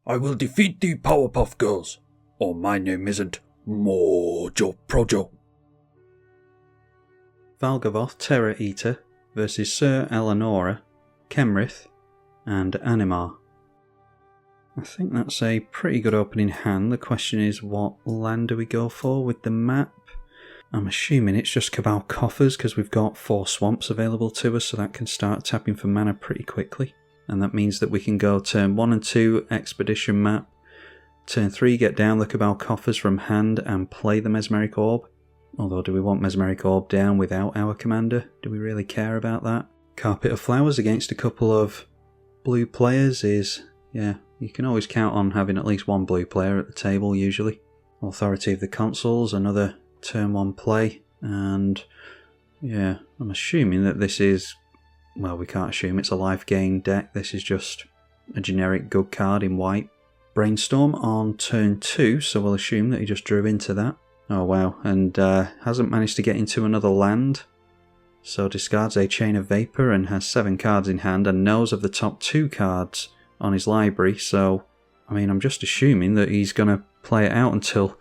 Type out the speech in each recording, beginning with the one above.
I will defeat the Powerpuff Girls, or my name isn't Mojo Projo. Valgavoth Terror Eater versus Sir Eleonora, Kenrith, and Animar. I think that's a pretty good opening hand. The question is, what land do we go for with the map? I'm assuming it's just Cabal Coffers because we've got 4 swamps available to us, so that can start tapping for mana pretty quickly. And that means that we can go turn 1 and 2 Expedition map, turn 3 get down the Cabal Coffers from hand and play the Mesmeric Orb. Although, do we want Mesmeric Orb down without our commander? Do we really care about that? Carpet of Flowers against a couple of blue players is, yeah, you can always count on having at least one blue player at the table usually. Authority of the Consuls, another turn 1 play, and yeah, I'm assuming that this is, well, we can't assume it's a life gain deck. This is just a generic good card in white. Brainstorm on turn 2, so we'll assume that he just drew into that. Oh wow, and hasn't managed to get into another land, so discards a Chain of Vapor and has 7 cards in hand and knows of the top 2 cards on his library, so I mean, I'm just assuming that he's going to play it out until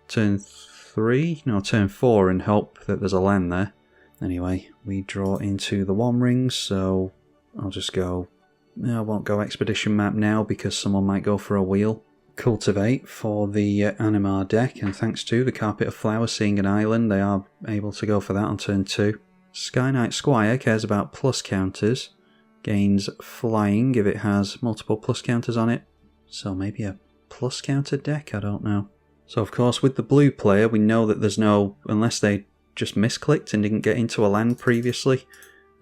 turn 4 and hope that there's a land there. Anyway, we draw into the One Rings, so I'll just go, I won't go Expedition map now because someone might go for a wheel. Cultivate for the Animar deck, and thanks to the Carpet of Flowers seeing an island, they are able to go for that on turn 2. Sky Knight Squire cares about plus counters, gains flying if it has multiple plus counters on it, so maybe a plus counter deck, I don't know. So of course with the blue player we know that there's no, unless they just misclicked and didn't get into a land previously,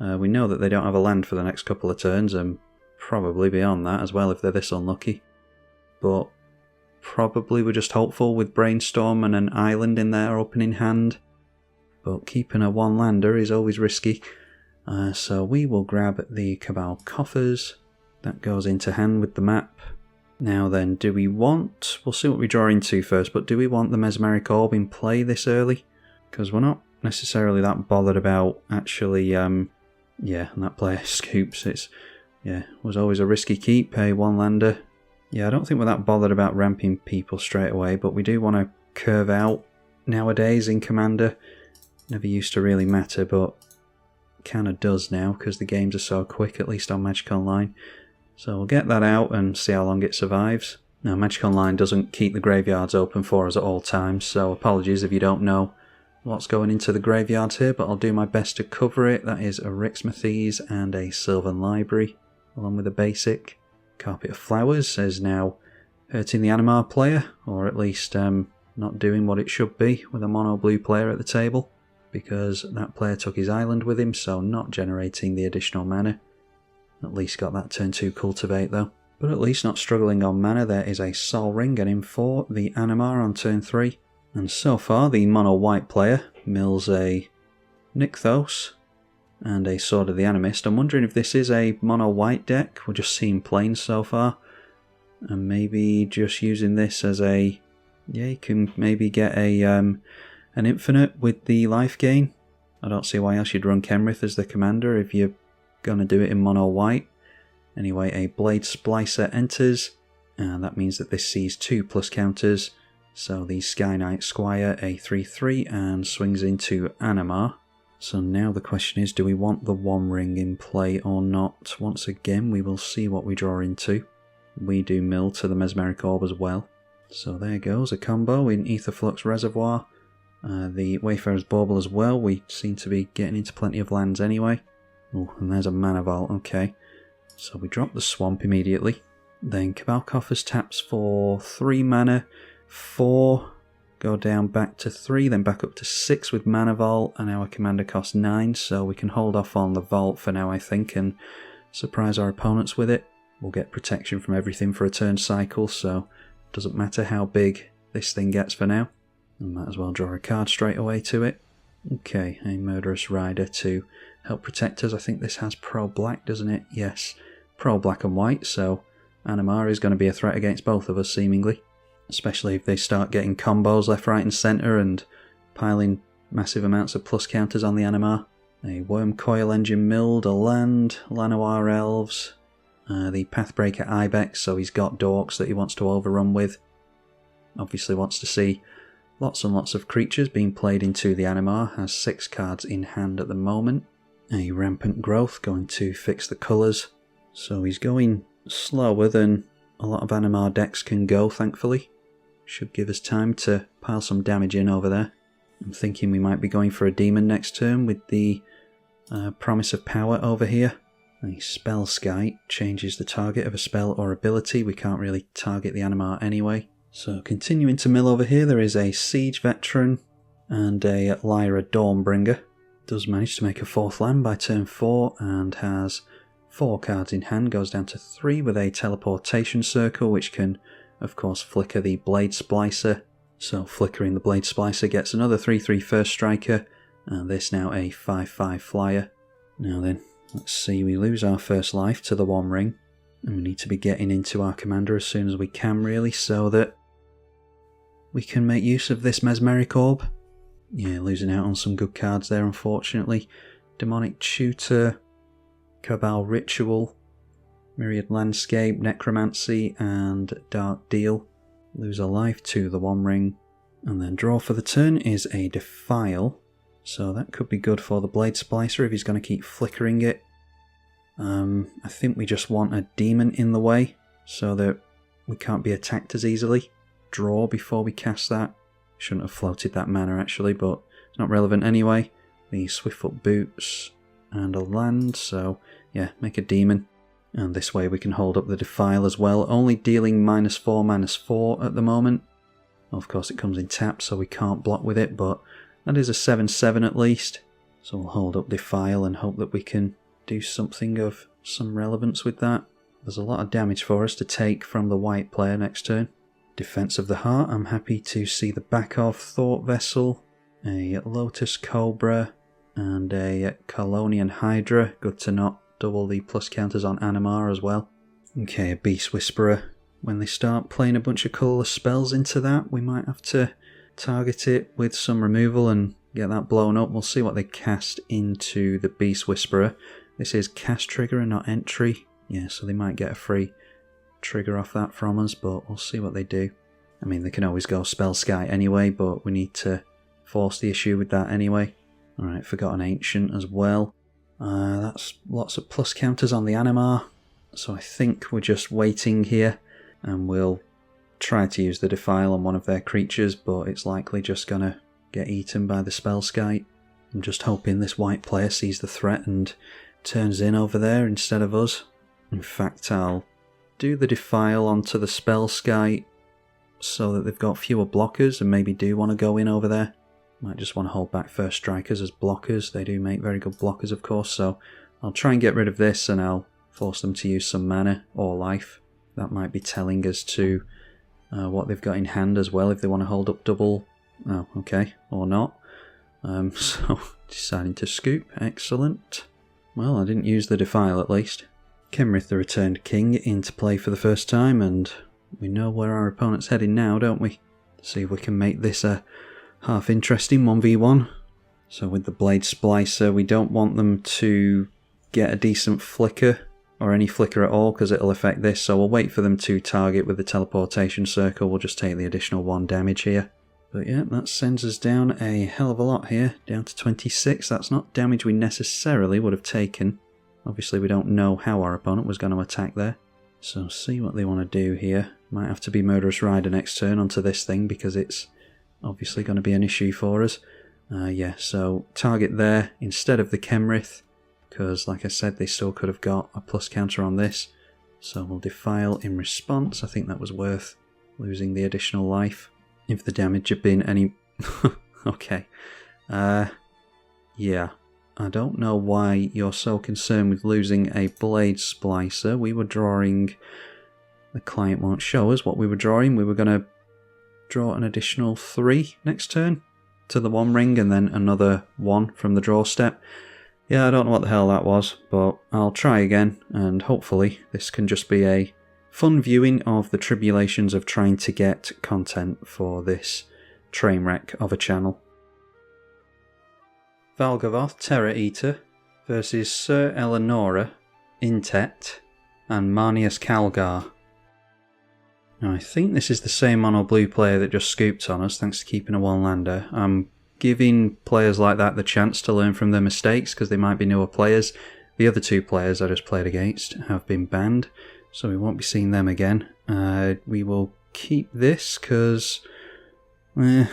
we know that they don't have a land for the next couple of turns, and probably beyond that as well if they're this unlucky. But probably we're just hopeful with Brainstorm and an island in their opening hand, but keeping a 1-lander is always risky. So we will grab the Cabal Coffers, that goes into hand with the map. Now then, do we want, we'll see what we draw into first, but do we want the Mesmeric Orb in play this early? Because we're not necessarily that bothered about actually, yeah, and that player scoops, it's, yeah, was always a risky keep, a 1-lander. Yeah, I don't think we're that bothered about ramping people straight away, but we do want to curve out nowadays in Commander. Never used to really matter, but kind of does now because the games are so quick, at least on Magic Online. So we'll get that out and see how long it survives. Now, Magic Online doesn't keep the graveyards open for us at all times, so apologies if you don't know what's going into the graveyards here, but I'll do my best to cover it. That is a Rixmathes and a Sylvan Library, along with a basic. Carpet of Flowers is now hurting the Animar player, or at least not doing what it should be with a mono blue player at the table, because that player took his island with him, so not generating the additional mana. At least got that turn 2 Cultivate though. But at least not struggling on mana. There is a Sol Ring and in for the Animar on turn 3. And so far the mono white player mills a Nykthos and a Sword of the Animist. I'm wondering if this is a mono white deck. We're just seeing plains so far. And maybe just using this as a, yeah, you can maybe get a an infinite with the life gain. I don't see why else you'd run Kenrith as the commander if you're going to do it in mono white. Anyway, a Blade Splicer enters, and that means that this sees 2 plus counters. So the Sky Knight Squire, a 3/3, and swings into Animar. So now the question is, do we want the One Ring in play or not? Once again, we will see what we draw into. We do mill to the Mesmeric Orb as well. So there goes a combo in Aetherflux Reservoir. The Wayfarer's Bauble as well. We seem to be getting into plenty of lands anyway. Oh, and there's a Mana Vault, okay. So we drop the Swamp immediately. Then Cabal Coffers taps for 3 mana, 4, go down back to 3, then back up to 6 with Mana Vault, and our commander costs 9, so we can hold off on the Vault for now, I think, and surprise our opponents with it. We'll get protection from everything for a turn cycle, so it doesn't matter how big this thing gets for now. I might as well draw a card straight away to it. Okay, a Murderous Rider to help protect us. I think this has pro-black, doesn't it? Yes, pro-black and white, so Animar is going to be a threat against both of us, seemingly. Especially if they start getting combos left, right and centre and piling massive amounts of plus counters on the Animar. A Worm Coil Engine milled, a land, Llanowar Elves, the Pathbreaker Ibex, so he's got dorks that he wants to overrun with. Obviously wants to see lots and lots of creatures being played into the Animar, has 6 cards in hand at the moment. A Rampant Growth, going to fix the colours, so he's going slower than a lot of Animar decks can go, thankfully. Should give us time to pile some damage in over there. I'm thinking we might be going for a demon next turn with the Promise of Power over here. A Spell Skite changes the target of a spell or ability. We can't really target the Animar anyway. So continuing to mill over here, there is a Siege Veteran and a Lyra Dawnbringer. Does manage to make a 4th land by turn 4 and has 4 cards in hand. Goes down to 3 with a Teleportation Circle, which can of course flicker the Blade Splicer. So flickering the Blade Splicer gets another 3/3 First Striker, and this now a 5/5 flyer. Now then, let's see, we lose our first life to the One Ring, and we need to be getting into our commander as soon as we can really, so that we can make use of this Mesmeric Orb. Yeah, losing out on some good cards there unfortunately. Demonic Tutor, Cabal Ritual, Myriad Landscape, Necromancy and Dark Deal. Lose a life to the One Ring. And then draw for the turn is a Defile. So that could be good for the Blade Splicer if he's going to keep flickering it. I think we just want a Demon in the way so that we can't be attacked as easily. Draw before we cast that. Shouldn't have floated that mana actually, but it's not relevant anyway. The Swiftfoot Boots and a land, so yeah, make a Demon. And this way we can hold up the Defile as well, only dealing -4/-4 at the moment. Of course it comes in tap, so we can't block with it, but that is a 7/7 at least. So we'll hold up Defile and hope that we can do something of some relevance with that. There's a lot of damage for us to take from the white player next turn. Defense of the Heart, I'm happy to see the back of Thought Vessel, a Lotus Cobra, and a Colonian Hydra. Good to not double the plus counters on Animar as well. Okay, a Beast Whisperer. When they start playing a bunch of colourless spells into that, we might have to target it with some removal and get that blown up. We'll see what they cast into the Beast Whisperer. This is cast trigger and not entry. Yeah, so they might get a free trigger off that from us, but we'll see what they do. I mean, they can always go Spell Skite anyway, but we need to force the issue with that anyway. Alright, Forgotten Ancient as well. That's lots of plus counters on the Animar, so I think we're just waiting here, and we'll try to use the Defile on one of their creatures, but it's likely just gonna get eaten by the Spell Skite. I'm just hoping this white player sees the threat and turns in over there instead of us. In fact, I'll do the Defile onto the Spell Skite so that they've got fewer blockers and maybe do want to go in over there. Might just want to hold back First Strikers as blockers. They do make very good blockers, of course, so I'll try and get rid of this and I'll force them to use some mana or life. That might be telling as to what they've got in hand as well, if they want to hold up double. Oh, okay, or not. So, deciding to scoop. Excellent. Well, I didn't use the Defile at least. Kenrith the Returned King into play for the first time, and we know where our opponent's heading now, don't we? See if we can make this a half interesting 1v1. So with the Blade Splicer, we don't want them to get a decent flicker, or any flicker at all, because it'll affect this, so we'll wait for them to target with the Teleportation Circle. We'll just take the additional 1 damage here. But yeah, that sends us down a hell of a lot here, down to 26. That's not damage we necessarily would have taken. Obviously we don't know how our opponent was going to attack there. So see what they want to do here. Might have to be Murderous Rider next turn onto this thing, because it's obviously going to be an issue for us. Yeah, so target there instead of the Kenrith, because like I said, they still could have got a plus counter on this. So we'll Defile in response. I think that was worth losing the additional life. If the damage had been any... okay. Yeah. I don't know why you're so concerned with losing a Blade Splicer. We were drawing... The client won't show us what we were drawing. We were going to draw an additional 3 next turn to the One Ring, and then another 1 from the draw step. Yeah, I don't know what the hell that was, but I'll try again, and hopefully this can just be a fun viewing of the tribulations of trying to get content for this train wreck of a channel. Valgavoth Terror Eater versus Sir Eleonora Intet and Marnius Calgar. Now I think this is the same mono blue player that just scooped on us thanks to keeping a one-lander. I'm giving players like that the chance to learn from their mistakes because they might be newer players. The other two players I just played against have been banned, so we won't be seeing them again. We will keep this because it's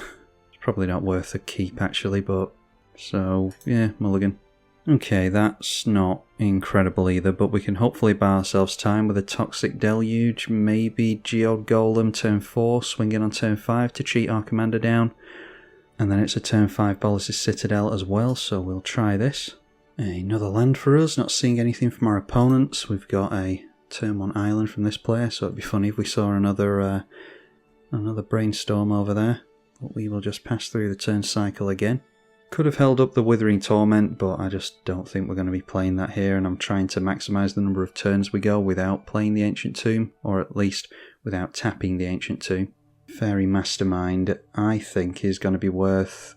probably not worth a keep actually, but so yeah, mulligan. Okay, that's not incredible either, but we can hopefully buy ourselves time with a Toxic Deluge, maybe Geode Golem turn 4, swing in on turn 5 to cheat our commander down, and then it's a turn 5 Bolas's Citadel as well, so we'll try this. Another land for us, not seeing anything from our opponents. We've got a turn 1 island from this player, so it'd be funny if we saw another brainstorm over there, but we will just pass through the turn cycle again. Could have held up the Withering Torment, but I just don't think we're going to be playing that here, and I'm trying to maximise the number of turns we go without playing the Ancient Tomb, or at least without tapping the Ancient Tomb. Fairy Mastermind, I think, is going to be worth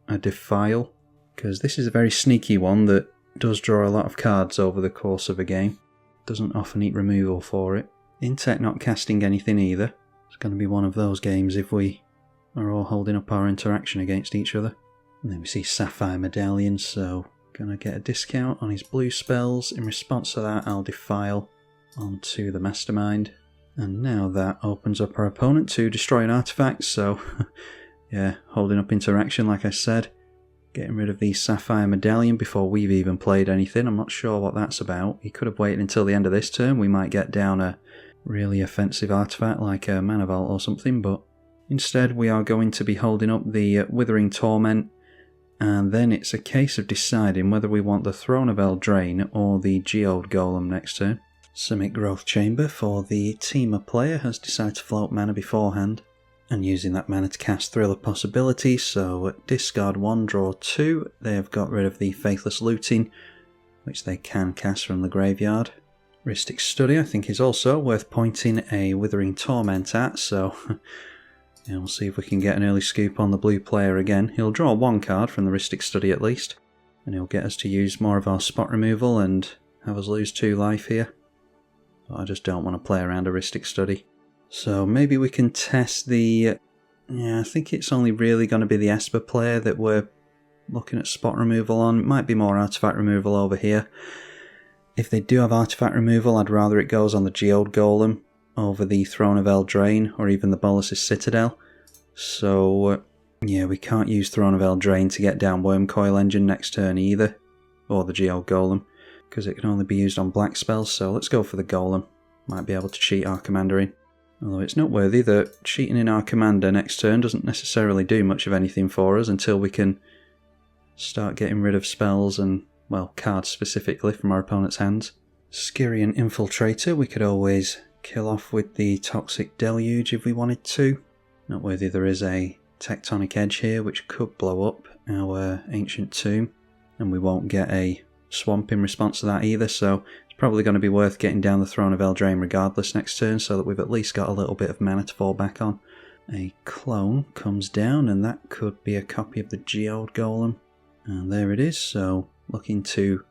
a Defile, because this is a very sneaky one that does draw a lot of cards over the course of a game. Doesn't often eat removal for it. Intech not casting anything either. It's going to be one of those games if we are all holding up our interaction against each other. And then we see Sapphire Medallion, so gonna get a discount on his blue spells. In response to that, I'll Defile onto the Mastermind. And now that opens up our opponent to destroy an artifact, so yeah, holding up interaction like I said. Getting rid of the Sapphire Medallion before we've even played anything. I'm not sure what that's about. He could have waited until the end of this turn. We might get down a really offensive artifact like a Mana Vault or something, but instead we are going to be holding up the Withering Torment. And then it's a case of deciding whether we want the Throne of Eldraine or the Geode Golem next turn. Summit Growth Chamber for the Teamer player has decided to float mana beforehand, and using that mana to cast Thrill of Possibility, so discard 1, draw 2, they have got rid of the Faithless Looting, which they can cast from the graveyard. Rhystic Study I think is also worth pointing a Withering Torment at, so yeah, we'll see if we can get an early scoop on the blue player again. He'll draw 1 card from the Rhystic Study at least, and he'll get us to use more of our spot removal and have us lose 2 life here. But I just don't want to play around a Rhystic Study. So maybe we can test the... yeah, I think it's only really going to be the Esper player that we're looking at spot removal on. It might be more artifact removal over here. If they do have artifact removal, I'd rather it goes on the Geode Golem over the Throne of Eldraine or even the Bolas's Citadel. So yeah, we can't use Throne of Eldraine to get down Wormcoil Engine next turn either, or the Geode Golem, because it can only be used on black spells, so let's go for the Golem. Might be able to cheat our commander in. Although it's noteworthy that cheating in our commander next turn doesn't necessarily do much of anything for us until we can start getting rid of spells and, well, cards specifically from our opponent's hands. Skirean Infiltrator we could always kill off with the Toxic Deluge if we wanted to. Noteworthy there is a Tectonic Edge here which could blow up our Ancient Tomb, and we won't get a swamp in response to that either, so it's probably going to be worth getting down the Throne of Eldraine regardless next turn so that we've at least got a little bit of mana to fall back on. A clone comes down, and that could be a copy of the Geode Golem, and there it is, so looking to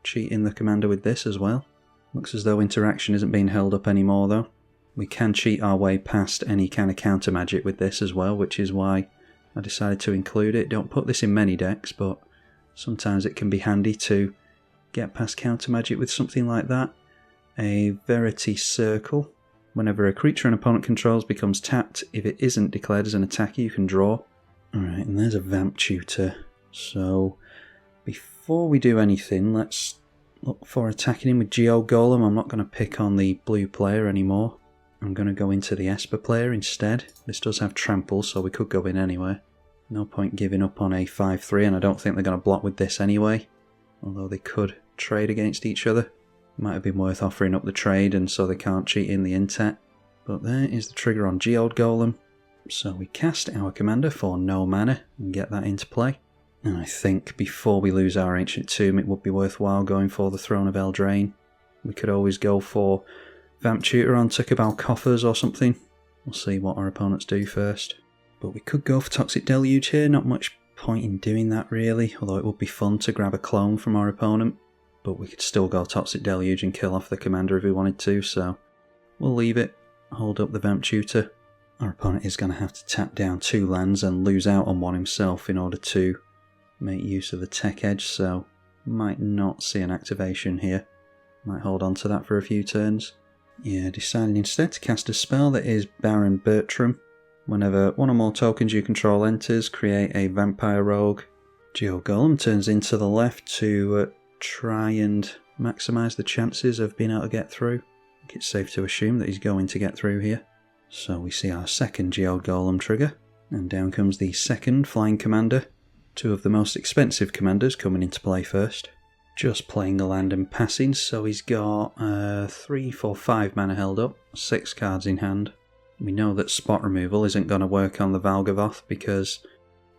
cheat in the commander with this as well. Looks as though interaction isn't being held up anymore though. We can cheat our way past any kind of counter magic with this as well, which is why I decided to include it. Don't put this in many decks, but sometimes it can be handy to get past counter magic with something like that. A Verity Circle. Whenever a creature an opponent controls becomes tapped, if it isn't declared as an attacker, you can draw. Alright, and there's a Vamp Tutor. So before we do anything, let's look for attacking him with Geode Golem. I'm not going to pick on the blue player anymore. I'm going to go into the Esper player instead. This does have Trample, so we could go in anyway. No point giving up on a 5-3, and I don't think they're going to block with this anyway. Although they could trade against each other. Might have been worth offering up the trade, and so they can't cheat in the Intet. But there is the trigger on Geode Golem. So we cast our commander for no mana and get that into play. And I think before we lose our Ancient Tomb, it would be worthwhile going for the Throne of Eldraine. We could always go for Vamp Tutor on Tukabal Coffers or something. We'll see what our opponents do first. But we could go for Toxic Deluge here, not much point in doing that really, although it would be fun to grab a clone from our opponent. but we could still go Toxic Deluge and kill off the commander if we wanted to, so we'll leave it, hold up the Vamp Tutor. Our opponent is going to have to tap down 2 lands and lose out on one himself in order to make use of the Tech Edge, so might not see an activation here. Might hold on to that for a few turns. Yeah, deciding instead to cast a spell that is Baron Bertram. Whenever one or more tokens you control enters, create a Vampire Rogue. Geode Golem turns into the left to try and maximise the chances of being able to get through. I think it's safe to assume that he's going to get through here. So we see our second Geode Golem trigger, and down comes the second Flying Commander. 2 of the most expensive commanders coming into play first. Just playing a land and passing, so he's got 3, 4, 5 mana held up, 6 cards in hand. We know that spot removal isn't going to work on the Valgavoth because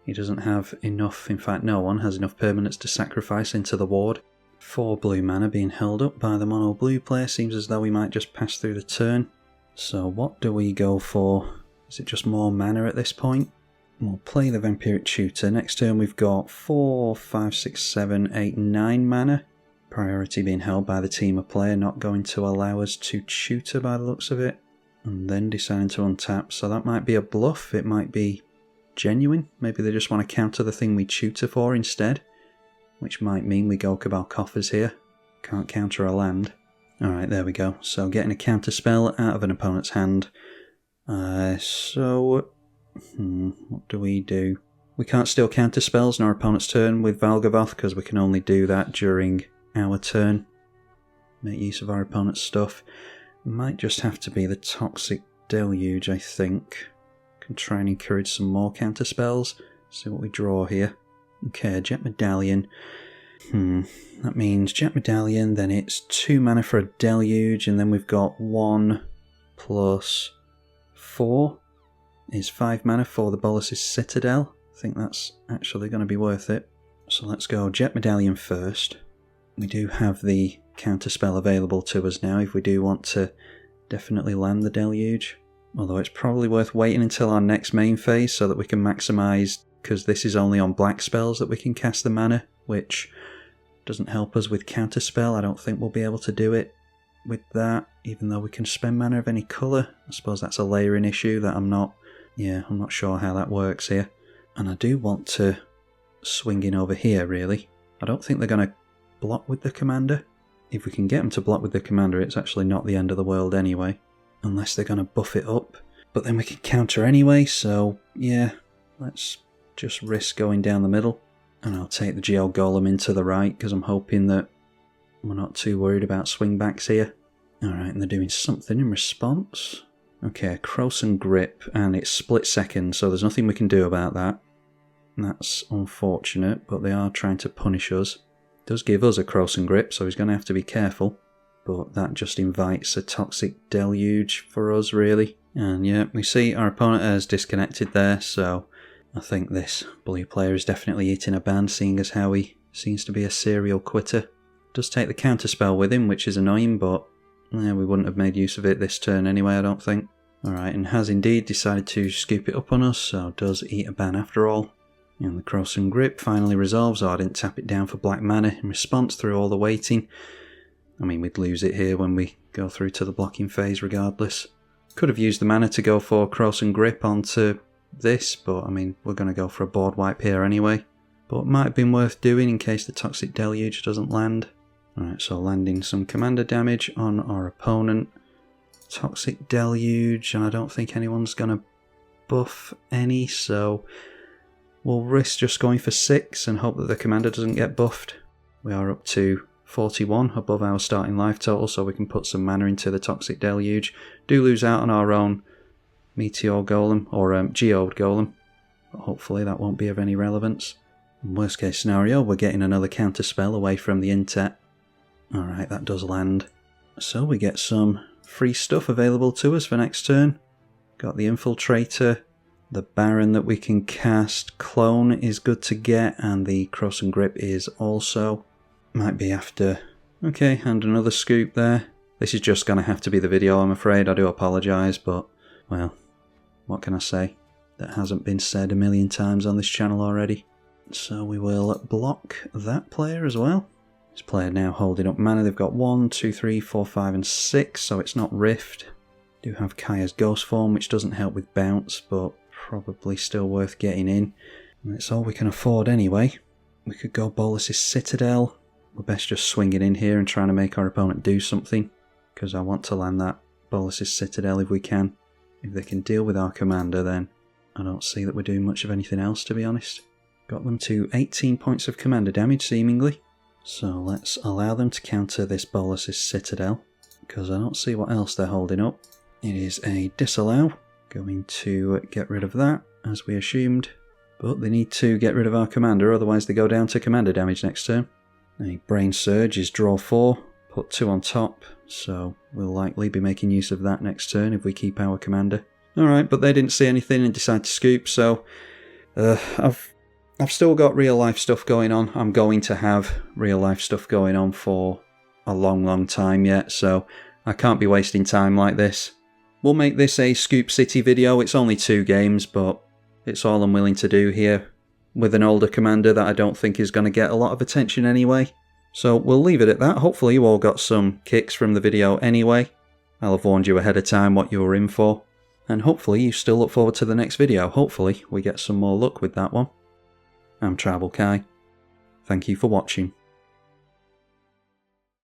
he doesn't have enough, in fact no one has enough permanents to sacrifice into the ward. 4 blue mana being held up by the mono blue player, seems as though we might just pass through the turn. So what do we go for? Is it just more mana at this point? We'll play the Vampiric Tutor. Next turn we've got 4, 5, 6, 7, 8, 9 mana. Priority being held by the team of player, not going to allow us to tutor by the looks of it. And then deciding to untap. So that might be a bluff, it might be genuine. Maybe they just want to counter the thing we tutor for instead. Which might mean we go Cabal Coffers here. Can't counter a land. Alright, there we go. So getting a counter spell out of an opponent's hand. What do we do? We can't steal counter spells in our opponent's turn with Valgavoth because we can only do that during our turn. Make use of our opponent's stuff. Might just have to be the Toxic Deluge, I think. Can try and encourage some more counter spells. See what we draw here. Okay, Jet Medallion. That means Jet Medallion, then it's 2 mana for a Deluge, and then we've got 1 plus 4 is 5 mana for the Bolas's Citadel. I think that's actually going to be worth it. So let's go Jet Medallion first. We do have the counterspell available to us now if we do want to definitely land the Deluge. Although it's probably worth waiting until our next main phase so that we can maximise, because this is only on black spells that we can cast the mana, which doesn't help us with counterspell. I don't think we'll be able to do it with that, even though we can spend mana of any colour. I suppose that's a layering issue that I'm not sure how that works here. And I do want to swing in over here, really. I don't think they're going to block with the commander. If we can get them to block with the commander, it's actually not the end of the world anyway. Unless they're going to buff it up. But then we can counter anyway, so yeah, let's just risk going down the middle. And I'll take the Geode Golem into the right, because I'm hoping that we're not too worried about swingbacks here. Alright, and they're doing something in response. Okay, Krosan Grip, and it's split second, so there's nothing we can do about that. That's unfortunate, but they are trying to punish us. It does give us a Krosan Grip, so he's going to have to be careful. But that just invites a Toxic Deluge for us, really. And yeah, we see our opponent has disconnected there, so I think this blue player is definitely eating a ban, seeing as how he seems to be a serial quitter. Does take the counterspell with him, which is annoying, but yeah, we wouldn't have made use of it this turn anyway, I don't think. Alright, and has indeed decided to scoop it up on us, so does eat a ban after all. And the Krosan Grip finally resolves. Oh, I didn't tap it down for black mana in response through all the waiting. I mean, we'd lose it here when we go through to the blocking phase regardless. Could have used the mana to go for Krosan Grip onto this, but I mean, we're going to go for a board wipe here anyway. But it might have been worth doing in case the Toxic Deluge doesn't land. Alright, so landing some commander damage on our opponent. Toxic Deluge, and I don't think anyone's going to buff any, so we'll risk just going for 6 and hope that the commander doesn't get buffed. We are up to 41 above our starting life total, so we can put some mana into the Toxic Deluge. Do lose out on our own Meteor Golem, or Geode Golem, but hopefully that won't be of any relevance. In worst case scenario, we're getting another counter spell away from the Intet. Alright, that does land. So we get some free stuff available to us for next turn. Got the Infiltrator, the Baron that we can cast, Clone is good to get, and the Krosan Grip is also. Might be after. Okay, and another scoop there. This is just going to have to be the video, I'm afraid. I do apologise, but, well, what can I say? That hasn't been said a million times on this channel already. So we will block that player as well. This player now holding up mana. They've got 1, 2, 3, 4, 5 and 6, so it's not Rift. Do have Kaya's Ghost Form, which doesn't help with bounce, but probably still worth getting in. And it's all we can afford anyway. We could go Bolas's Citadel. We're best just swinging in here and trying to make our opponent do something, because I want to land that Bolas's Citadel if we can. If they can deal with our commander, then I don't see that we're doing much of anything else, to be honest. Got them to 18 points of commander damage, seemingly. So let's allow them to counter this Bolas's Citadel, because I don't see what else they're holding up. It is a disallow. Going to get rid of that, as we assumed. But they need to get rid of our commander, otherwise they go down to commander damage next turn. A Brain Surge is draw 4, put 2 on top, so we'll likely be making use of that next turn if we keep our commander. Alright, but they didn't see anything and decide to scoop, so I've still got real life stuff going on. I'm going to have real life stuff going on for a long time yet, so I can't be wasting time like this. We'll make this a Scoop City video. It's only 2 games, but it's all I'm willing to do here with an older commander that I don't think is going to get a lot of attention anyway. So we'll leave it at that. Hopefully you all got some kicks from the video anyway. I'll have warned you ahead of time what you were in for. And hopefully you still look forward to the next video. Hopefully we get some more luck with that one. I'm Tribalkai. Thank you for watching.